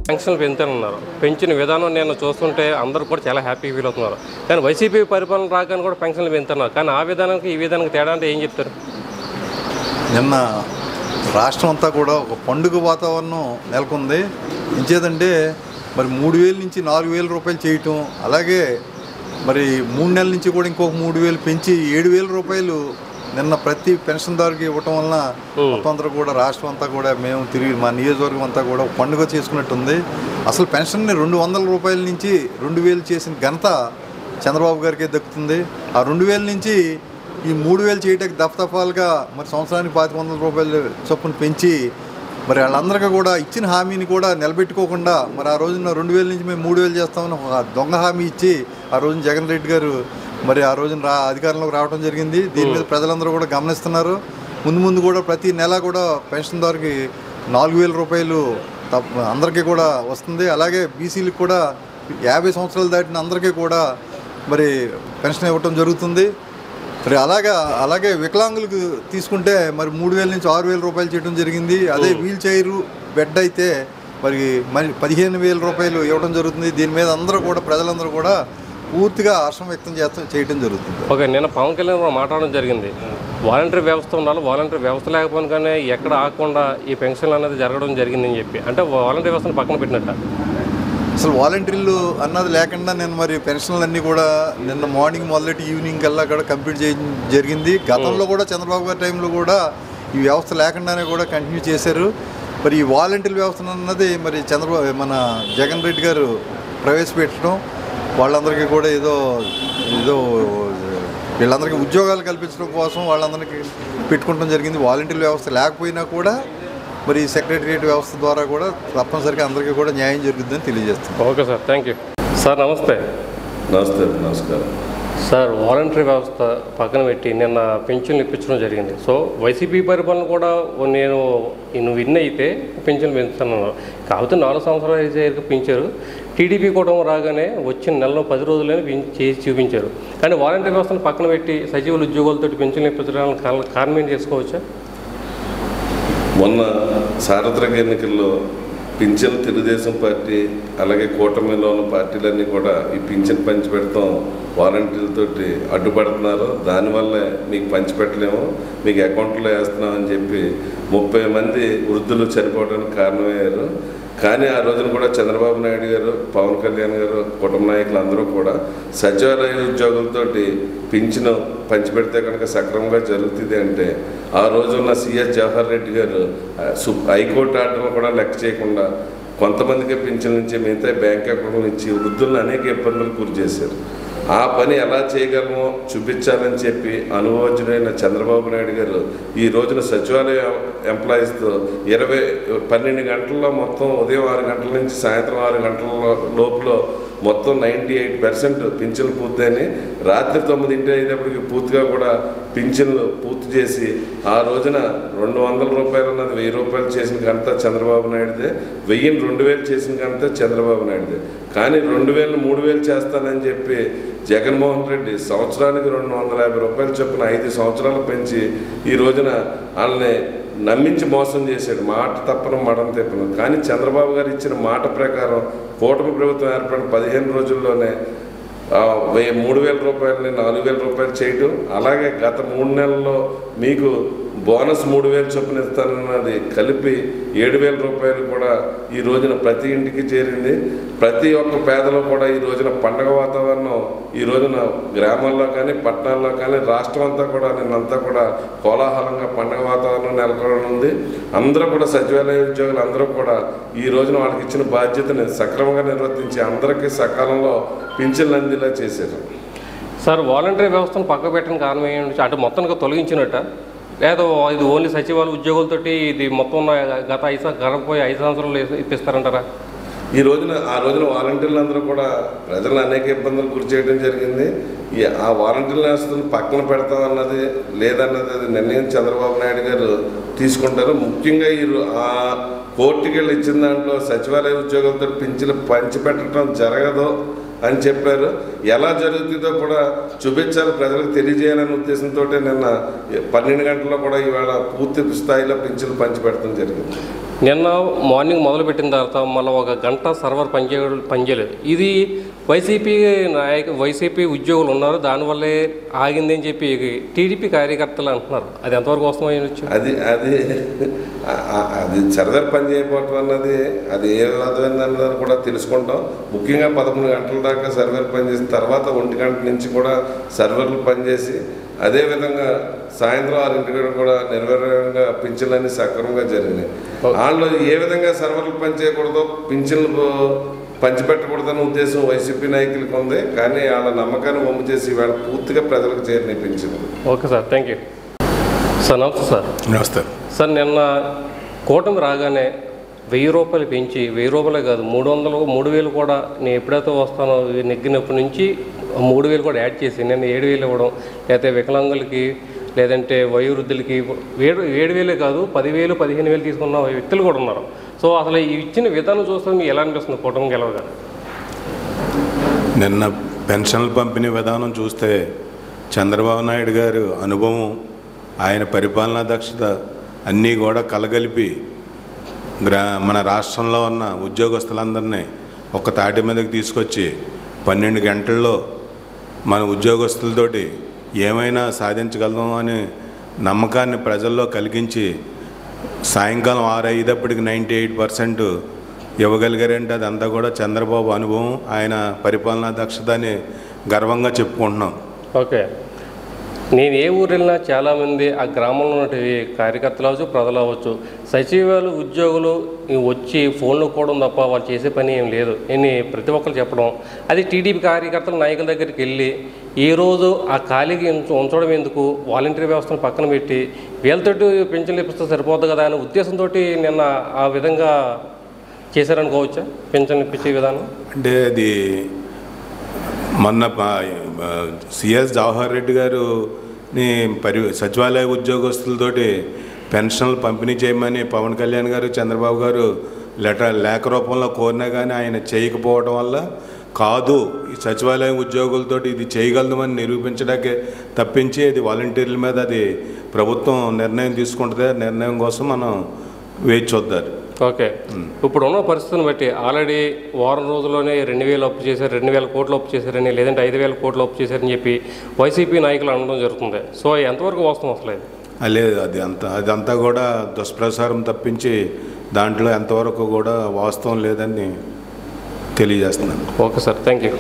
పెన్షన్లు పెంచుతున్నారు. పెంచిన విధానం నేను చూస్తుంటే అందరూ కూడా చాలా హ్యాపీ ఫీల్ అవుతున్నారు. కానీ వైసీపీ పరిపాలన రాగానే కూడా పెన్షన్లు పెంచుతున్నారు. కానీ ఆ విధానానికి ఈ విధానానికి తేడా అంటే ఏం చెప్తారు? నిన్న రాష్ట్రం అంతా కూడా ఒక పండుగ వాతావరణం నెలకొంది. ఇంచేదంటే మరి 3,000 నుంచి 4,000 రూపాయలు చేయటం, అలాగే మరి 3 నెలల నుంచి కూడా ఇంకొక 3,000 పెంచి 7,000 రూపాయలు నిన్న ప్రతి పెన్షన్దారుకి ఇవ్వటం వలన మొత్తం అందరూ కూడా రాష్ట్రం అంతా కూడా మేము తిరిగి మా నియోజకవర్గం అంతా కూడా పండుగ చేసుకున్నట్టుంది. అసలు పెన్షన్ని 200 రూపాయల నుంచి 2,000 చేసిన ఘనత చంద్రబాబు గారికే దక్కుతుంది. ఆ 2,000 నుంచి ఈ 3,000 చేయటానికి దఫదఫాలుగా మరి సంవత్సరానికి 2,500 రూపాయలు చొప్పున పెంచి మరి వాళ్ళందరికీ కూడా ఇచ్చిన హామీని కూడా నిలబెట్టుకోకుండా మరి ఆ రోజున 2,000 నుంచి మేము 3,000 చేస్తామని ఒక దొంగ హామీ ఇచ్చి ఆ రోజున జగన్ రెడ్డి గారు మరి ఆ రోజున అధికారంలోకి రావడం జరిగింది. దీని మీద ప్రజలందరూ కూడా గమనిస్తున్నారు. ముందు కూడా ప్రతి నెల కూడా పెన్షన్దారుకి 4,000 రూపాయలు అందరికీ కూడా వస్తుంది. అలాగే బీసీలకు కూడా 50 సంవత్సరాలు దాటిన అందరికీ కూడా మరి పెన్షన్ ఇవ్వటం జరుగుతుంది. మరి అలాగే వికలాంగులకు తీసుకుంటే మరి 3,000 నుంచి 6,000 రూపాయలు చేయడం జరిగింది. అదే వీల్ చైరు బెడ్ అయితే మరి 15,000 రూపాయలు ఇవ్వడం జరుగుతుంది. దీని మీద అందరూ కూడా ప్రజలందరూ కూడా పూర్తిగా హర్షం వ్యక్తం చేయడం జరుగుతుంది. ఓకే, నేను పవన్ కళ్యాణ్ మాట్లాడడం జరిగింది. వాలంటరీ వ్యవస్థ ఉండాలి, వాలంటరీ వ్యవస్థ లేకపోయినా కానీ ఎక్కడ ఆగకుండా ఈ పెన్షన్లు అనేది జరగడం జరిగిందని చెప్పి, అంటే వాలంటరీ వ్యవస్థను పక్కన పెట్టినట్ట. అసలు వాలంటీర్లు అన్నది లేకుండా నేను మరి పెన్షన్లన్నీ కూడా నిన్న మార్నింగ్ మొదలెట్టి ఈవినింగ్ కల్లా కూడా కంప్లీట్ చేయడం జరిగింది. గతంలో కూడా చంద్రబాబు గారి టైంలో కూడా ఈ వ్యవస్థ లేకుండానే కూడా కంటిన్యూ చేశారు. మరి ఈ వాలంటీర్ వ్యవస్థ అన్నది మరి మన జగన్ రెడ్డి గారు ప్రవేశపెట్టడం, వాళ్ళందరికీ కూడా ఏదో వీళ్ళందరికీ ఉద్యోగాలు కల్పించడం కోసం వాళ్ళందరికీ పెట్టుకోవడం జరిగింది. వాలంటీర్ వ్యవస్థ లేకపోయినా కూడా మరి సెక్రటరియట్ వ్యవస్థ ద్వారా కూడా తప్పనిసరిగా అందరికీ కూడా న్యాయం జరుగుతుందని తెలియజేస్తాం. Okay sir, thank you sir. నమస్తే. నమస్కారం సార్, వాలంటరీ వ్యవస్థ పక్కన పెట్టి నిన్న పెన్షన్లు ఇప్పించడం జరిగింది. సో వైసీపీ పరిపాలన కూడా నువ్వు విన్ అయితే పెన్షన్లు పెంచుతున్నాను, కాకపోతే 4 సంవత్సరాలు అయితే పెంచారు. టీడీపీ కూడా రాగానే వచ్చిన నెలలో 10 రోజుల్లోనే చేసి చూపించారు. కానీ వాలంటరీ వ్యవస్థను పక్కన పెట్టి సచివుల ఉద్యోగాలతో పెన్షన్లు ఇప్పించడానికి కారణం చేసుకోవచ్చా? మొన్న సార్వత్రిక ఎన్నికల్లో పింఛన్ తెలుగుదేశం పార్టీ అలాగే కూటమిలో ఉన్న పార్టీలన్నీ కూడా ఈ పింఛన్ పంచిపెడతాం వాలంటీర్లతోటి అడ్డుపడుతున్నారు, దానివల్ల మీకు పంచిపెట్టలేము, మీకు అకౌంట్లో వేస్తున్నామని చెప్పి 30 మంది వృద్ధులు చనిపోవడానికి కారణమయ్యారు. కానీ ఆ రోజున కూడా చంద్రబాబు నాయుడు గారు, పవన్ కళ్యాణ్ గారు, కుటుంబ నాయకులు అందరూ కూడా సచివాలయ ఉద్యోగులతోటి పింఛను పంచిపెడితే కనుక సక్రమంగా జరుగుతుంది అంటే ఆ రోజున్న సిఎస్ జవహర్ రెడ్డి గారు హైకోర్టు ఆర్డర్ను కూడా లెక్క చేయకుండా కొంతమందికి పింఛన్ నుంచి మిగతా బ్యాంక్ అకౌంట్లు ఇచ్చి వృద్ధులను అనేక ఇబ్బందులు గురి చేశారు. ఆ పని ఎలా చేయగలమో చూపించాలని చెప్పి అనుభవజ్ఞుడైన చంద్రబాబు నాయుడు గారు ఈ రోజున సచివాలయ ఎంప్లాయీస్తో 12 గంటల్లో మొత్తం ఉదయం 6 గంటల నుంచి సాయంత్రం 6 గంటల లోపల మొత్తం 98% పింఛన్లు పూర్తయినాయి. రాత్రి 9 అయ్యేటప్పటికి పూర్తిగా కూడా పింఛన్లు పూర్తి చేసి ఆ రోజున 200 రూపాయలు అన్నది 1000 రూపాయలు చేసిన ఘనత చంద్రబాబు నాయుడుదే, 1000ని 2,000 చేసిన ఘనత చంద్రబాబు నాయుడుదే. కానీ 2,000ని 3,000 చేస్తానని చెప్పి జగన్మోహన్ రెడ్డి సంవత్సరానికి 250 రూపాయలు చొప్పున 5 సంవత్సరాలు పెంచి ఈ రోజున వాళ్ళని నమ్మించి మోసం చేశాడు. మాట తప్పను మడం తెప్పను. కానీ చంద్రబాబు గారు ఇచ్చిన మాట ప్రకారం కూటమి ప్రభుత్వం ఏర్పడిన 15 రోజుల్లోనే 3,000 రూపాయలని 4,000 రూపాయలు చేయటం, అలాగే గత 3 నెలల్లో మీకు బోనస్ 3,000 చొప్పున ఇస్తానన్నది కలిపి 7,000 రూపాయలు కూడా ఈ రోజున ప్రతి ఇంటికి చేరింది. ప్రతి ఒక్క పేదలో కూడా ఈ రోజున పండగ వాతావరణం ఈ రోజున గ్రామాల్లో కానీ పట్టణాల్లో కానీ రాష్ట్రం అంతా కూడా నిన్నంతా కూడా కోలాహలంగా పండగ వాతావరణం నెలకొని ఉంది. అందరూ కూడా సచివాలయ ఉద్యోగులు అందరూ కూడా ఈ రోజున వాళ్ళకి ఇచ్చిన బాధ్యతని సక్రమంగా నిర్వర్తించి అందరికీ సకాలంలో పింఛన్లు అందేలా చేశారు. సార్, వాలంటరీ వ్యవస్థను పక్క పెట్టిన కారణం ఏంటి? అటు మొత్తానికి తొలగించినట్ట, లేదా ఇది ఓన్లీ సచివాలయ ఉద్యోగులతోటి ఇది మొత్తం గత 5 సంవత్సరాలు ఇప్పిస్తారంటారా? ఆ రోజున వాలంటీర్లు అందరూ కూడా ప్రజలను అనేక ఇబ్బందులు గురి చేయడం జరిగింది. ఆ వాలంటీర్ల వ్యవస్థను పక్కన పెడతామన్నది లేదన్నది అది నిర్ణయం చంద్రబాబు నాయుడు గారు తీసుకుంటారు. ముఖ్యంగా ఆ కోర్టుకి వెళ్ళి ఇచ్చిన దాంట్లో సచివాలయ ఉద్యోగులతో పింఛన్లు పంచిపెట్టడం జరగదు అని చెప్పారు. ఎలా జరుగుతుందో కూడా చూపించాలి, ప్రజలకు తెలియజేయాలనే ఉద్దేశంతో నిన్న 12 గంటల్లో కూడా ఇవాళ పూర్తి స్థాయిలో పింఛన్లు పంచిపెట్టడం జరిగింది. నిన్న మార్నింగ్ మొదలుపెట్టిన తర్వాత మళ్ళీ 1 గంట సర్వర్ పనిచేయలేదు. ఇది వైసీపీ ఉద్యోగులు ఉన్నారు, దానివల్లే ఆగిందని చెప్పి టీడీపీ కార్యకర్తలు అంటున్నారు. అది ఎంతవరకు వస్తామయ్యొచ్చు? అది సర్వర్ పని చేయకపోవటం అన్నది అది ఏ విధమైందన్నది కూడా తెలుసుకుంటాం. ముఖ్యంగా 11 గంటల దాకా సర్వర్ పనిచేసిన తర్వాత 1 గంట నుంచి కూడా సర్వర్లు పనిచేసి అదేవిధంగా సాయంత్రం 6 కూడా నిర్వహణగా పింఛన్లన్నీ సక్రమంగా జరిగినాయి. వాళ్ళు ఏ విధంగా సర్వర్లు పనిచేయకూడదో, పింఛన్లు పంచిపెట్టకూడదన్న ఉద్దేశం వైసీపీ నాయకులకు ఉంది. కానీ వాళ్ళ నమ్మకాన్ని వమ్ము చేసి ఇవాళ పూర్తిగా ప్రజలకు చేరినాయి పింఛన్లు. Okay sir, thank you sir. నమస్తే సార్. నమస్తే సార్. నిన్న కూటమి రాగానే 1000 రూపాయలు పెంచి, 1000 రూపాయలే కాదు 300, 3000 కూడా నేను ఎప్పుడైతే వస్తానో నెగ్గినప్పటి నుంచి 3000 కూడా యాడ్ చేసి నేను 7000 ఇవ్వడం, లేకపోతే వికలాంగులకి లేదంటే వయోవృద్ధులకి 7000 కాదు 10,000, 15,000 తీసుకున్న వ్యక్తులు కూడా ఉన్నారు. సో అసలు ఈ ఇచ్చిన విధానం చూస్తే మీకు ఎలా అనిపిస్తుంది కూటమి గెలవగా? నిన్న పెన్షన్ల పంపిణీ విధానం చూస్తే చంద్రబాబు నాయుడు గారు అనుభవం, ఆయన పరిపాలనా దక్షత అన్నీ కూడా కలగలిపి మన రాష్ట్రంలో ఉన్న ఉద్యోగస్తులందరినీ ఒక తాటి మీదకి తీసుకొచ్చి 12 గంటల్లో మన ఉద్యోగస్తులతోటి ఏమైనా సాధించగలము అనే నమ్మకాన్ని ప్రజల్లో కలిగించి సాయంకాలం 6 అయ్యేటప్పటికి 98% ఇవ్వగలిగారంటే అదంతా కూడా చంద్రబాబు అనుభవం, ఆయన పరిపాలనా దక్షత అని గర్వంగా చెప్పుకుంటున్నాం. ఓకే. నేను ఏ ఊరు వెళ్ళినా చాలామంది ఆ గ్రామంలో ఉన్నటువంటి కార్యకర్తలు అవ్వచ్చు, ప్రజలు అవ్వచ్చు, సచివాలయ ఉద్యోగులు వచ్చి ఫోన్లు కోవడం తప్ప వాళ్ళు చేసే పని ఏం లేదు అని ప్రతి ఒక్కరు చెప్పడం. అది టీడీపీ కార్యకర్తల నాయకుల దగ్గరికి వెళ్ళి ఈ రోజు ఆ ఖాళీకి ఉంచడం ఎందుకు, వాలంటీర్ వ్యవస్థను పక్కన పెట్టి వీళ్ళతోటి పెన్షన్లు ఇప్పిస్తే సరిపోతుంది కదా అనే ఉద్దేశంతో నిన్న ఆ విధంగా చేశారనుకోవచ్చా పెన్షన్లు ఇప్పించే విధానం? అంటే అది మొన్న సిఎస్ జవహర్ రెడ్డి గారుని సచివాలయ ఉద్యోగస్తులతోటి పెన్షన్లు పంపిణీ చేయమని పవన్ కళ్యాణ్ గారు, చంద్రబాబు గారు లేఖ రూపంలో కోరినా కానీ ఆయన చేయకపోవడం వల్ల కాదు, ఈ సచివాలయ ఉద్యోగులతోటి ఇది చేయగలమని నిరూపించడానికే తప్పించి అది వాలంటీర్ల మీద అది ప్రభుత్వం నిర్ణయం తీసుకుంటుంది. నిర్ణయం కోసం మనం వేచి చూద్దారు. ఓకే. ఇప్పుడు ఉన్న పరిస్థితిని బట్టి ఆల్రెడీ వారం రోజుల్లోనే 2,000 అప్పు చేశారు, 2,000 కోట్లు అప్పు చేశారని, లేదంటే 5,000 కోట్లు అప్పు చేశారని చెప్పి వైసీపీ నాయకులు అనడం జరుగుతుంది. సో ఎంతవరకు వాస్తవం అసలు? లేదు, అదంతా కూడా దుష్ప్రచారం తప్పించి దాంట్లో ఎంతవరకు కూడా వాస్తవం లేదని తెలియజేస్తున్నాను. Okay sir, thank you.